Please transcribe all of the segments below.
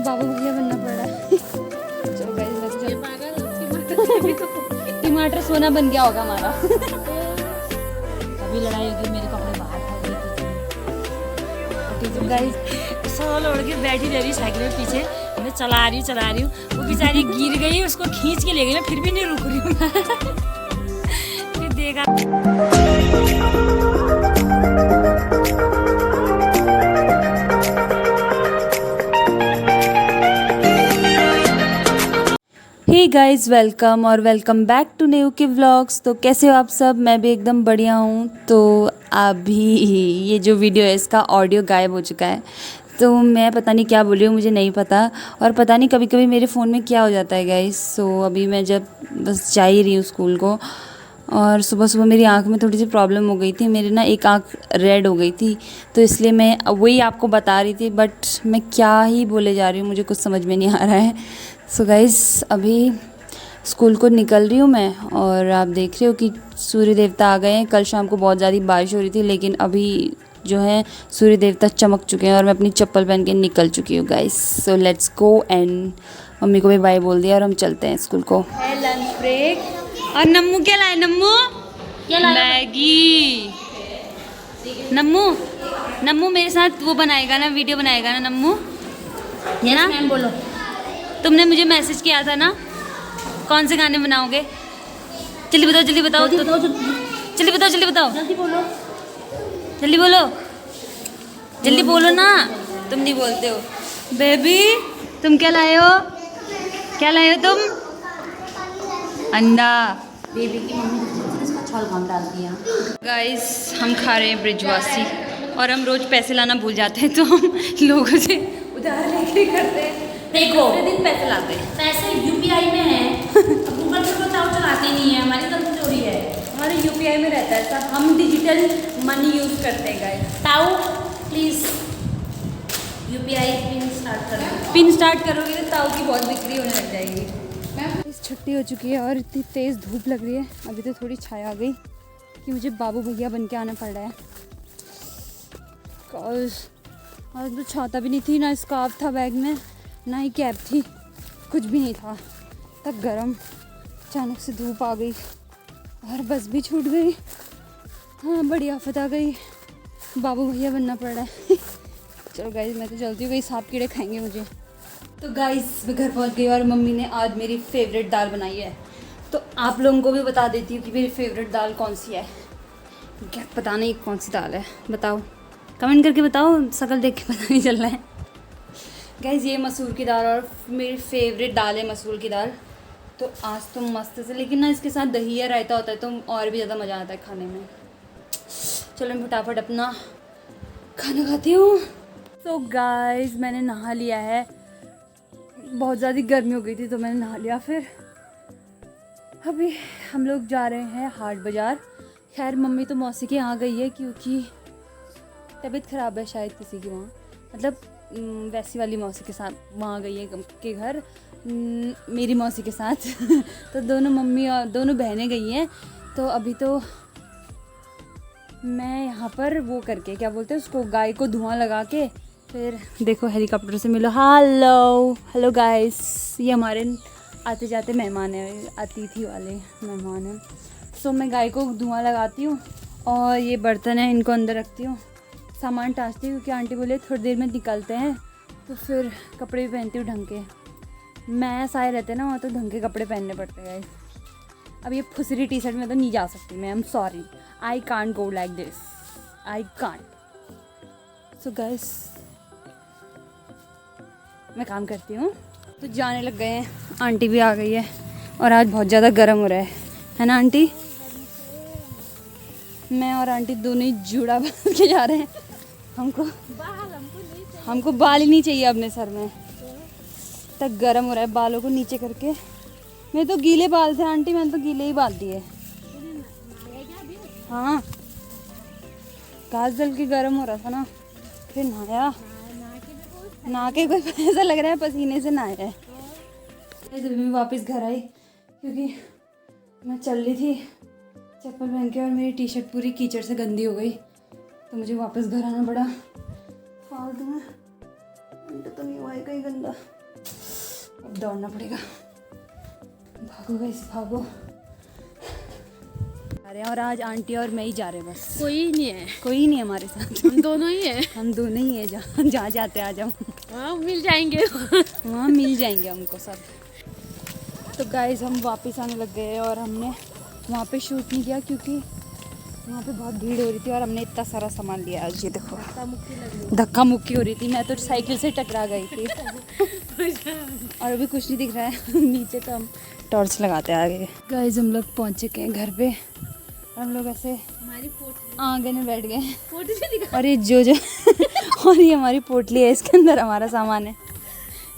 बाबू भैया बनना पड़ रहा है। चलो गाइस टमाटर सोना बन गया होगा हमारा। अभी लड़ाई होगी, मेरे कपड़े बाहर तो गाइस सोल ओढ़ के बैठी रह रही साइकिल में पीछे, मैं चला रही हूँ। वो बेचारी गिर गई, उसको खींच के ले गई, मैं फिर भी नहीं रुक रही हूँ। फिर देखा हे गाइस वेलकम और वेलकम बैक टू न्यू के व्लॉग्स। तो कैसे हो आप सब? मैं भी एकदम बढ़िया हूँ। तो अभी ये जो वीडियो है इसका ऑडियो गायब हो चुका है, तो मैं पता नहीं क्या बोल रही हूँ, मुझे नहीं पता। और पता नहीं कभी कभी मेरे फ़ोन में क्या हो जाता है गाइस। सो अभी मैं जब बस जा ही रही हूँ स्कूल को, और सुबह सुबह मेरी आँख में थोड़ी सी प्रॉब्लम हो गई थी, मेरी ना एक आँख रेड हो गई थी, तो इसलिए मैं वही आपको बता रही थी, बट मैं क्या ही बोले जा रही हूँ मुझे कुछ समझ में नहीं आ रहा है। सो गाइस अभी स्कूल को निकल रही हूँ मैं, और आप देख रहे हो कि सूर्य देवता आ गए हैं। कल शाम को बहुत ज़्यादा बारिश हो रही थी, लेकिन अभी जो है सूर्य देवता चमक चुके हैं और मैं अपनी चप्पल पहन के निकल चुकी हूँ guys. So let's go, and mummy को भी बाय बोल दिया और हम चलते हैं स्कूल को। है लंच ब्रेक। और नम्मू क्या लाए? नम्मू क्या लाया? मैगी। नम्मू मेरे साथ वो बनाएगा ना, वीडियो बनाएगा ना नम्मू, है ना? मैम बोलो। तुमने मुझे मैसेज किया था ना, कौन से गाने बनाओगे? जल्दी बताओ जल्दी बताओ, जल्दी बताओ, जल्दी बताओ जल्दी बताओ, जल्दी बोलो। जल्दी बोलो, जल्दी बोलो ना। तुम नहीं बोलते हो। बेबी तुम क्या लाए हो? क्या लाए हो तुम? अंडा। बेबी की मम्मी इसका छाल काम डाल दिया। गाइस हम खा रहे हैं ब्रिजवासी, और हम रोज पैसे लाना भूल जाते हैं, तो हम लोगों से उधार लेके करते हैं। देखो दूसरे दिन पैसे लाते हैं। पैसे यूपीआई में है, गूगल पे तो चाव चलाते नहीं है, हमारी तो चोरी है। हमारे यूपीआई में रहता है सब, हम डिजिटल मनी यूज़ करते हैं गाइस। ताऊ प्लीज यूपीआई पिन स्टार्ट करो। पिन स्टार्ट करोगे तो ताऊ की बहुत बिक्री होने लग जाएगी। इस छुट्टी हो चुकी है और इतनी तेज़ धूप लग रही है, अभी तो थोड़ी छाया आ गई कि मुझे बाबू भैया बन के आना पड़ रहा है। आज तो छाता भी नहीं थी, ना स्कार्फ था बैग में, ना ही कैप थी, कुछ भी नहीं था। तब गरम, अचानक से धूप आ गई और बस भी छूट गई। हाँ बड़ी आफत आ गई, बाबू भैया बनना पड़ रहा है। चलो गाइस मैं तो चलती हूँ, कहीं सांप कीड़े खाएंगे मुझे। तो गाइस मैं घर पहुँच गई और मम्मी ने आज मेरी फेवरेट दाल बनाई है, तो आप लोगों को भी बता देती हूँ कि मेरी फेवरेट दाल कौन सी है। क्या पता नहीं कौन सी दाल है, बताओ कमेंट करके बताओ, शकल देख के पता नहीं चल रहा है। गाइस ये मसूर की दाल, और मेरी फेवरेट दाल है मसूर की दाल। तो आज तो मस्त से, लेकिन ना इसके साथ दही या रायता होता है तो और भी ज़्यादा मज़ा आता है खाने में। चलो मैं फटाफट अपना खाना खाती हूँ। तो गाइस मैंने नहा लिया है, बहुत ज़्यादा गर्मी हो गई थी तो मैंने नहा लिया। फिर अभी हम लोग जा रहे हैं हाट बाज़ार। खैर मम्मी तो मौसी के यहाँ गई है, क्योंकि तबीयत ख़राब है शायद किसी की वहाँ, मतलब वैसी वाली मौसी के साथ वहाँ गई है के घर, मेरी मौसी के साथ। तो दोनों मम्मी और दोनों बहनें गई हैं। तो अभी तो मैं यहाँ पर वो करके क्या बोलते हैं उसको, गाय को धुआं लगा के, फिर देखो हेलीकॉप्टर से मिलो, हेलो हेलो गाइस, ये हमारे आते जाते मेहमान हैं, अतिथि वाले मेहमान हैं। सो मैं गाय को धुआं लगाती हूँ और ये बर्तन है इनको अंदर रखती हूँ, सामान टाँचती हूँ, क्योंकि आंटी बोले थोड़ी देर में निकलते हैं, तो फिर कपड़े भी पहनती हूँ ढंग के। मैं साए रहते हैं ना वहाँ, तो ढंग के कपड़े पहनने पड़ते हैं। अब ये फुसरी टी शर्ट में तो नहीं जा सकती मैं, I am sorry, I can't go like this, I can't. So guys मैं काम करती हूँ, तो जाने लग गए हैं, आंटी भी आ गई है, और आज बहुत ज़्यादा गर्म हो रहा है ना आंटी? मैं और आंटी दोनों ही जूड़ा बांध के जा रहे हैं, हमको बाल ही नहीं चाहिए अपने सर में, तक गर्म हो रहा है। बालों को नीचे करके, मेरे तो गीले बाल थे आंटी, मैंने तो गीले ही बाल दिए। हाँ घास जल के गर्म हो रहा था ना, फिर नहाया, नहा के कोई ऐसा लग रहा है पसीने से नहाया है। जब मैं वापस घर आई, क्योंकि मैं चल रही थी चप्पल पहन के और मेरी टी शर्ट पूरी कीचड़ से गंदी हो गई, तो मुझे वापस घर आना पड़ा फालतू में। तो नहीं हुआ है कहीं गंदा, अब दौड़ना पड़ेगा। भागो गाइस भागो। अरे और आज आंटी और मैं ही जा रहे हैं बस, कोई नहीं है, कोई नहीं है हमारे साथ, हम दोनों ही है। हम दोनों ही है, जहाँ जाते आ जाओ हाँ मिल जाएंगे। वहाँ मिल जाएंगे हमको सब। तो गाइस हम वापस आने लग गए और हमने वहाँ पे शूट नहीं किया क्योंकि वहाँ पे बहुत भीड़ हो रही थी और हमने इतना सारा सामान लिया। आज ये देखो धक्का मुक्की हो रही थी, मैं तो साइकिल से टकरा गई थी और अभी कुछ नहीं दिख रहा है नीचे, तो हम टॉर्च लगाते आ गए। गाइस हम लोग पहुँच चुके हैं घर पे, हम लोग ऐसे हमारी आंगन में बैठ गए फोटो से दिखा। और ये जो और ये हमारी पोटली है, इसके अंदर हमारा सामान है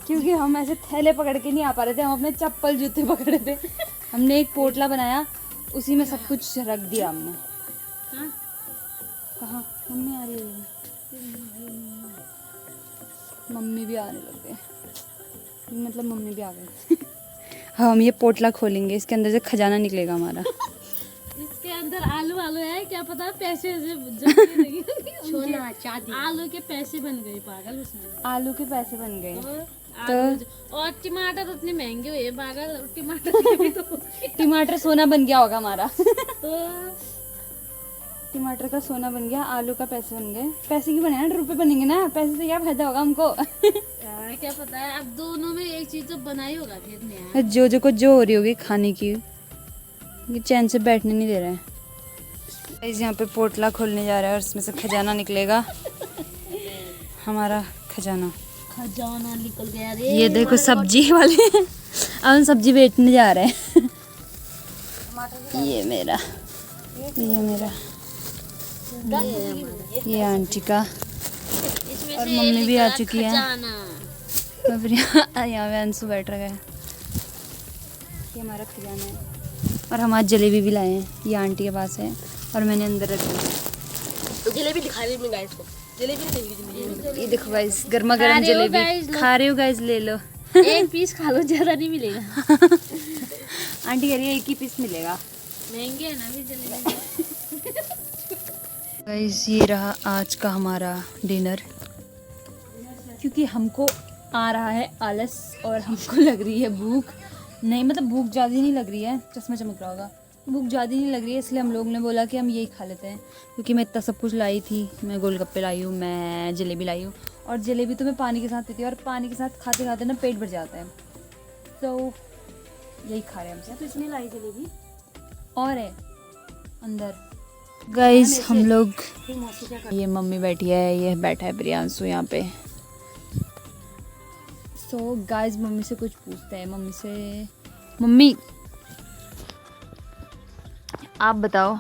क्योंकि हम ऐसे थैले पकड़ के नहीं आ पा रहे थे, हम अपने चप्पल जूते पकड़े थे। हमने एक पोटला बनाया, उसी में सब कुछ रख दिया हमने। हाँ? कहाँ मम्मी आ रही है? मम्मी भी आने लग गए, मतलब मम्मी भी आ गए। हाँ हम ये पोटला खोलेंगे, इसके अंदर से खजाना निकलेगा हमारा। इसके अंदर आलू आलू है, क्या पता पैसे सोना चांदी आलू के पैसे बन गए पागल उसमें। आलू के पैसे बन गए और टमाटर उतने महंगे हुए पागल, टमाटर तो टमाटर सोना बन गया होगा हमारा। तो टमाटर का सोना बन गया, आलू का पैसे बन गए। पैसे क्यों बने? रुपए बनेंगे ना, पैसे से क्या फायदा होगा हमको। क्या पता है, अब दोनों में एक चीज तो बना ही होगा फिर नया। जो को जो हो रही होगी खाने की, ये चैन से बैठने नहीं दे रहे हैं। इस यहाँ पे पोटला खोलने जा रहा है और इसमें से खजाना निकलेगा, हमारा खजाना। खजाना निकल गया रे। ये देखो सब्जी वाले अब हम सब्जी बेचने जा रहे हैं। ये मेरा, ये आंटी का, और मम्मी भी आ चुकी है। अब यहाँ पे अंशु बैठ रहा है। ये हमारा खजाना है और हम आज जलेबी भी लाए हैं, ये आंटी के पास है और मैंने अंदर रख दी। जलेबी दिखा रही हूँ गाइस को, जलेबी नहीं। ये देखो गाइस गर्मा गर्म जलेबी खा रहे हो गाइस, ले लो एक पीस खा लो, ज्यादा नहीं मिलेगा। आंटी कह रही है एक ही पीस मिलेगा, महंगे है ना भी जलेबी। गाइस ये रहा आज का हमारा डिनर, क्योंकि हमको आ रहा है आलस और हमको लग रही है भूख। नहीं मतलब भूख ज़्यादा नहीं लग रही है, चश्मा चमक रहा होगा, भूख ज़्यादा नहीं लग रही है, इसलिए हम लोग ने बोला कि हम यही खा लेते हैं। क्योंकि मैं इतना सब कुछ लाई थी, मैं गोलगप्पे लाई हूँ, मैं जलेबी लाई हूँ, और जलेबी तो मैं पानी के साथ पीती हूँ और पानी के साथ खाते खाते ना पेट भर जाता है, तो यही खा रहे हैं हमसे। तो इसने लाई जलेबी और है अंदर। गाइस हम लोग, ये मम्मी बैठी है, ये बैठा है प्रियांशु यहाँ पे। सो गाइस मम्मी से कुछ पूछते हैं, मम्मी से, मम्मी आप बताओ,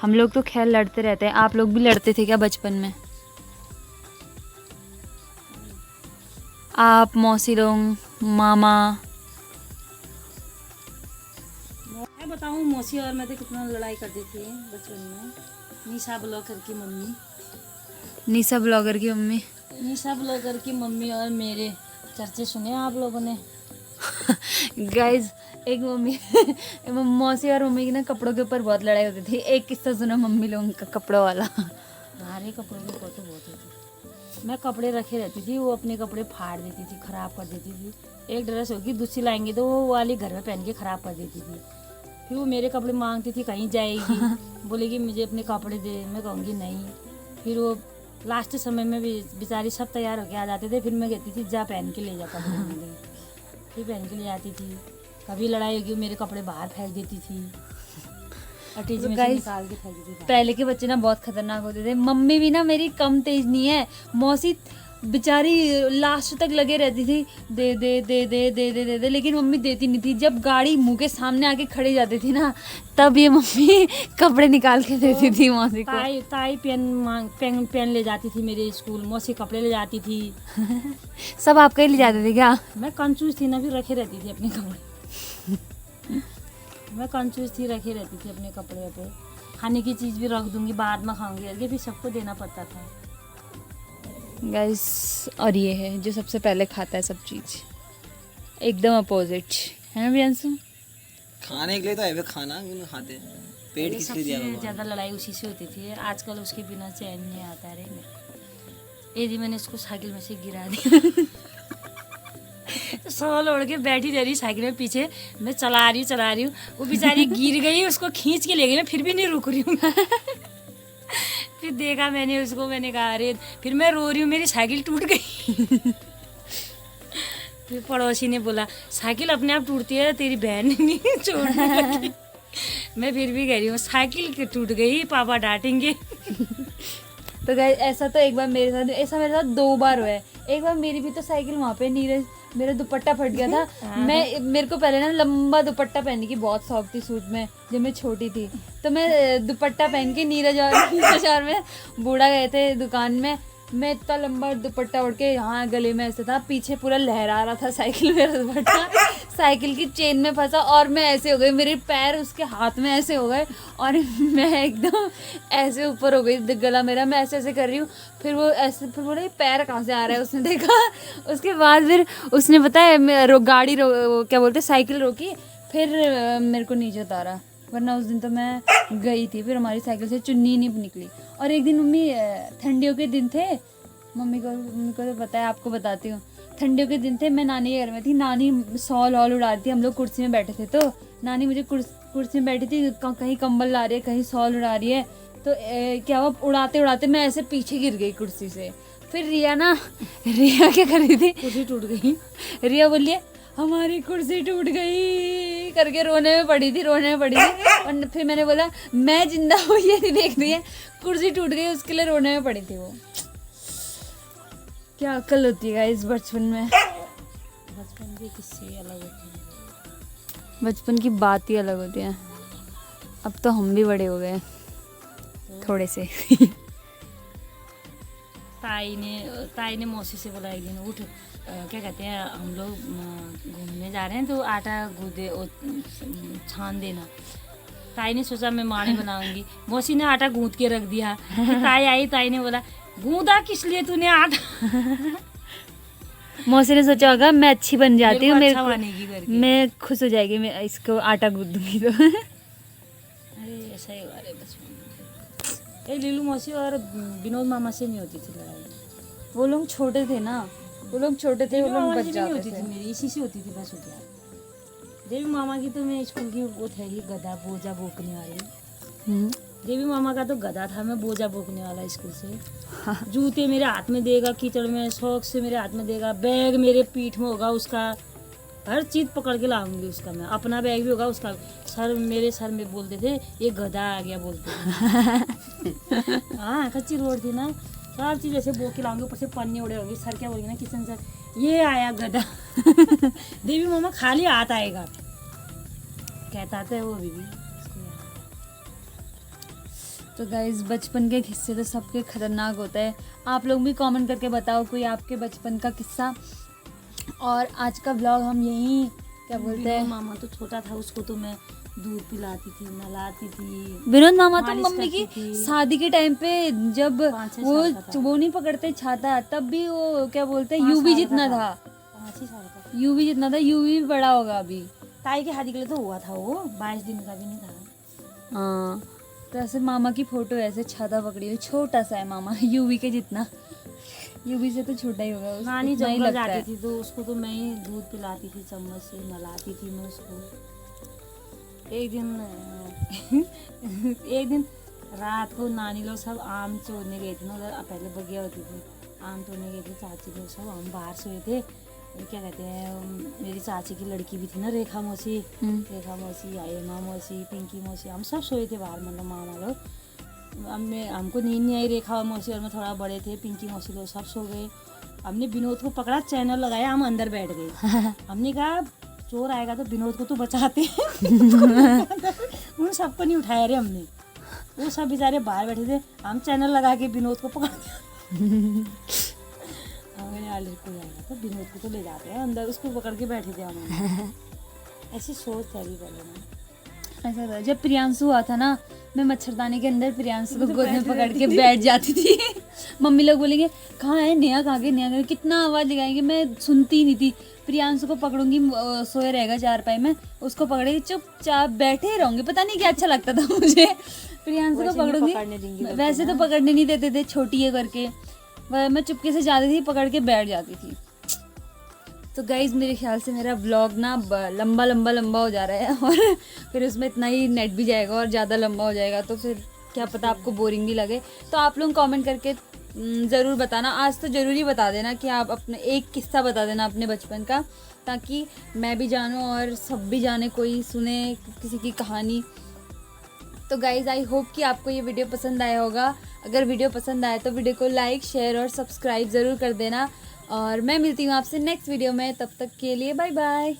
हम लोग तो खैर लड़ते रहते हैं, आप लोग भी लड़ते थे क्या बचपन में? आप, मौसी लोग, मामा? मैं बताऊँ, मौसी और मैं तो कितना लड़ाई करती थी बचपन में। निशा ब्लॉगर की मम्मी, निशा ब्लॉगर की मम्मी, निशा ब्लॉगर की मम्मी और मेरे चर्चे सुने आप लोगों ने? गाइज एक मम्मी मौसी और मम्मी की ना कपड़ों के ऊपर बहुत लड़ाई होती थी। एक किस्सा सुना मम्मी लोगों का कपड़ों वाला। भारी कपड़ों की फोटो बहुत होती थी, मैं कपड़े रखे रहती थी, वो अपने कपड़े फाड़ देती थी, ख़राब कर देती थी। एक ड्रेस होगी दूसरी लाएंगे तो वो वाली घर में पहन के ख़राब कर देती थी। फिर वो मेरे कपड़े मांगती थी, कहीं जाएगी बोलेगी मुझे अपने कपड़े दे, मैं कहूँगी नहीं। फिर वो लास्ट समय में भी बेचारी सब तैयार होके आ जाते थे, फिर मैं कहती थी जा पहन के ले जा कपड़े मेरे, फिर पहन के ले जाती थी। कभी लड़ाई होगी मेरे कपड़े बाहर फेंक देती थी, अटैच में से निकाल के फेंक देती थी। पहले के बच्चे ना बहुत खतरनाक होते थे। मम्मी भी ना मेरी कम तेज नहीं है, मौसी बेचारी लास्ट तक लगे रहती थी, दे दे दे दे दे दे दे दे, लेकिन मम्मी देती नहीं थी। जब गाड़ी मुंह के सामने आके खड़ी जाती थी ना, तब ये मम्मी कपड़े निकाल के देती थी मौसी को। ताई पेन ले जाती थी मेरे स्कूल, मौसी कपड़े ले जाती थी। सब आपके ले जाते थे क्या? मैं कंजूस थी ना, भी रखे रहती थी अपने कपड़े। मैं कंजूस थी, रखे रहती थी अपने कपड़े पे। खाने की चीज़ भी रख दूंगी, बाद में खाऊंगी, ये भी सबको देना पड़ता था गाइस। और ये है जो सबसे पहले खाता है सब चीज़, एकदम अपोजिट है ना प्रियांशु? खाने के लिए तो है, खाना क्यों नहीं खाते, पेट किस लिए दिया भगवान? ज़्यादा लड़ाई उसी से होती थी, आजकल उसके बिना चैन नहीं आता रे मेरे को। एक दिन मैंने उसको साइकिल में से गिरा दिया। तो सॉल ओढ़ के बैठी रह रही साइकिल में, पीछे मैं चला रही हूँ, वो बेचारी गिर गई, उसको खींच के ले गई, मैं फिर भी नहीं रुक रही हूँ। फिर देखा मैंने उसको, मैंने कहा अरे, फिर मैं रो रही हूँ, मेरी साइकिल टूट गई। फिर पड़ोसी ने बोला साइकिल अपने आप टूटती है, तेरी बहन ने नहीं छोड़ने लगी। मैं फिर भी कह रही हूँ साइकिल टूट गई, पापा डांटेंगे। तो गाइस ऐसा तो एक बार मेरे साथ, ऐसा मेरे साथ 2 बार हुआ है। एक बार मेरी भी तो साइकिल वहाँ पे नीरज, मेरा दुपट्टा फट गया था। मेरे को पहले ना लंबा दुपट्टा पहनने की बहुत शौक थी सूट में, जब मैं छोटी थी। तो मैं दुपट्टा पहन के नीरज और मैं बूढ़ा गए थे दुकान में। मैं इतना लंबा दुपट्टा ओढ़ के, यहाँ गले में ऐसे था, पीछे पूरा लहरा रहा था साइकिल, मेरा दुपट्टा साइकिल की चेन में फंसा और मैं ऐसे हो गई, मेरे पैर उसके हाथ में ऐसे हो गए और मैं एकदम ऐसे ऊपर हो गई, गला मेरा, मैं ऐसे ऐसे कर रही हूँ। फिर वो ऐसे, फिर बोला ये पैर कहाँ से आ रहा है, उसने देखा। उसके बाद फिर उसने बताया गाड़ी क्या बोलते, साइकिल रोकी, फिर मेरे को नीचे उतारा, वरना उस दिन तो मैं गई थी। फिर हमारी साइकिल से चुन्नी नहीं निकली। और एक दिन मम्मी, ठंडियों के दिन थे, मम्मी को तो पता है, आपको बताती हूँ। ठंडियों के दिन थे, मैं नानी के घर में थी, नानी सॉल ऑल उड़ा रही थी, हम लोग कुर्सी में बैठे थे। तो नानी मुझे कुर्सी में बैठी थी, कहीं कंबल ला रही है, कहीं सॉल उड़ा रही है। तो क्या हुआ, उड़ाते उड़ाते मैं ऐसे पीछे गिर गई कुर्सी से। फिर रिया क्या कर रही थी, कुर्सी टूट गई। रिया बोलिए हमारी कुर्सी टूट गई करके रोने में पड़ी थी। और फिर मैंने बोला मैं जिंदा हूँ ये नहीं देख रही है, कुर्सी टूट गई, उसके लिए रोने में पड़ी थी वो। क्या अक्ल होती है इस बचपन में। बचपन के किस्से अलग होते हैं, बचपन की बात ही अलग होती है। अब तो हम भी बड़े हो गए थोड़े से। ताई ने मौसी से बोला एक दिन, उठ, क्या कहते हैं, हम लोग घूमने जा रहे हैं तो आटा गूंदे छान देना। ताई ने सोचा मैं माने बनाऊंगी, मौसी ने आटा गूंद के रख दिया। ताई आई, ताई ने बोला गूंदा किस लिए तूने आटा। मौसी ने सोचा होगा मैं अच्छी बन जाती हूँ, अच्छा बनेगी करके, मैं खुश हो जाएगी, मैं इसको आटा गूंद दूंगी तो। अरे ऐसा ही हुआ रे बचपन में। ये लीलू मौसी और विनोद मामा से नहीं होती थी लड़ाई। वो लोग छोटे थे ना, वो लोग बच जाते होती थे। थी मेरी, इसी से होती थी बस। हो गया देवी मामा की तो मैं स्कूल की वो थे ही गधा बोझा बोकने वाली। देवी मामा का तो गधा था, मैं बोझा बोकने वाला स्कूल से। जूते मेरे हाथ में देगा कीचड़ में, शौक से मेरे हाथ में देगा, बैग मेरे पीठ में होगा उसका, हर चीज़ पकड़ के लाऊंगी उसका मैं, अपना बैग भी होगा उसका। सर, मेरे सर में बोलते थे ये गधा आ गया बोलते थे। हाँ, कच्ची रोड थी ना, सब चीज़ ऐसे बो के लाऊंगी, ऊपर से पन्नी उड़े होंगे। सर क्या बोलेंगे ना, किशन सर ये आया गधा। देवी मामा खाली हाथ आएगा कहता था वो भी। तो गाइस बचपन के किस्से तो सबके खतरनाक होता है। आप लोग भी कमेंट करके बताओ कोई आपके बचपन का किस्सा। और आज का व्लॉग हम यहीं, क्या बोलते हैं, मामा तो छोटा था, उसको तो मैं दूध पिलाती थी, नहलाती थी। विनोद मामा तो मालिश मम्मी की करती थी। शादी के टाइम पे जब 5-6 साल का था। वो नहीं पकड़ते छाता, तब भी वो क्या बोलते हैं 5 यूवी साल जितना का था, 5 ही साल का था। यूवी जितना था, यूवी भी बड़ा होगा अभी। ताई के शादी के लिए तो हुआ था वो, 22 दिन का भी नहीं था। हाँ, तो ऐसे मामा की फोटो ऐसे छाता पकड़ी हुई, छोटा सा है मामा, यूवी के जितना, यूवी से तो छोटा ही होगा। उसको नानी उतना ही जंगल लगता जाती है। थी तो उसको तो मैं ही दूध पिलाती थी, चम्मच से नहलाती थी मैं उसको। एक दिन रात को नानी लोग सब आम तोड़ने गए थे ना, उधर पहले बगिया होती थी, आम तोड़ने गए थे चाची लोग सब, हम बाहर सोए थे। और क्या कहते हैं, मेरी चाची की लड़की भी थी ना, रेखा मौसी, आयमा मौसी, पिंकी मौसी, हम सब सोए थे बाहर, मतलब मामा लोग। हमको नींद नहीं आई, रेखा मौसी और मैं थोड़ा बड़े थे, पिंकी मौसी लोग सब सो गए। हमने विनोद को पकड़ा, चैनल लगाया, हम अंदर बैठ गए। हमने कहा चोर आएगा तो विनोद को तो बचाते हैं। उन सबको नहीं उठाया रे हमने, वो सब बेचारे बाहर बैठे थे, हम चैनल लगा के विनोद को पकड़ दिया। यार कोई आएगा तो विनोद को तो ले जाते हैं अंदर, उसको पकड़ के बैठे थे हम। ऐसी सोच थी अभी पहले ना। ऐसा था जब प्रियांशु हुआ था ना, मैं मच्छरदानी के अंदर प्रियांशु को गोद में पकड़ के बैठ जाती थी। मम्मी लोग बोलेंगे कहाँ है नेहा, कहाँ के नेहा, कितना आवाज़ लगाएंगे, मैं सुनती ही नहीं थी। प्रियांशु को पकड़ूंगी, सोए रहेगा चारपाई में, उसको पकड़ेगी, चुपचाप बैठे रहूंगी, पता नहीं क्या अच्छा लगता था मुझे। प्रियांशु को पकड़ूंगी, वैसे तो पकड़ने नहीं देते थे, छोटी है करके। वह मैं चुपके से जाती थी, पकड़ के बैठ जाती थी। तो गाइज़ मेरे ख्याल से मेरा व्लॉग ना लंबा हो जा रहा है और फिर उसमें इतना ही नेट भी जाएगा और ज़्यादा लंबा हो जाएगा, तो फिर क्या पता आपको बोरिंग भी लगे। तो आप लोग कमेंट करके ज़रूर बताना, आज तो ज़रूर ही बता देना कि आप अपने एक किस्सा बता देना अपने बचपन का, ताकि मैं भी जानूँ और सब भी जाने, कोई सुने किसी की कहानी। तो गाइज़ आई होप कि आपको ये वीडियो पसंद आया होगा। अगर वीडियो पसंद आए तो वीडियो को लाइक, शेयर और सब्सक्राइब ज़रूर कर देना। और मैं मिलती हूँ आपसे नेक्स्ट वीडियो में, तब तक के लिए बाय बाय।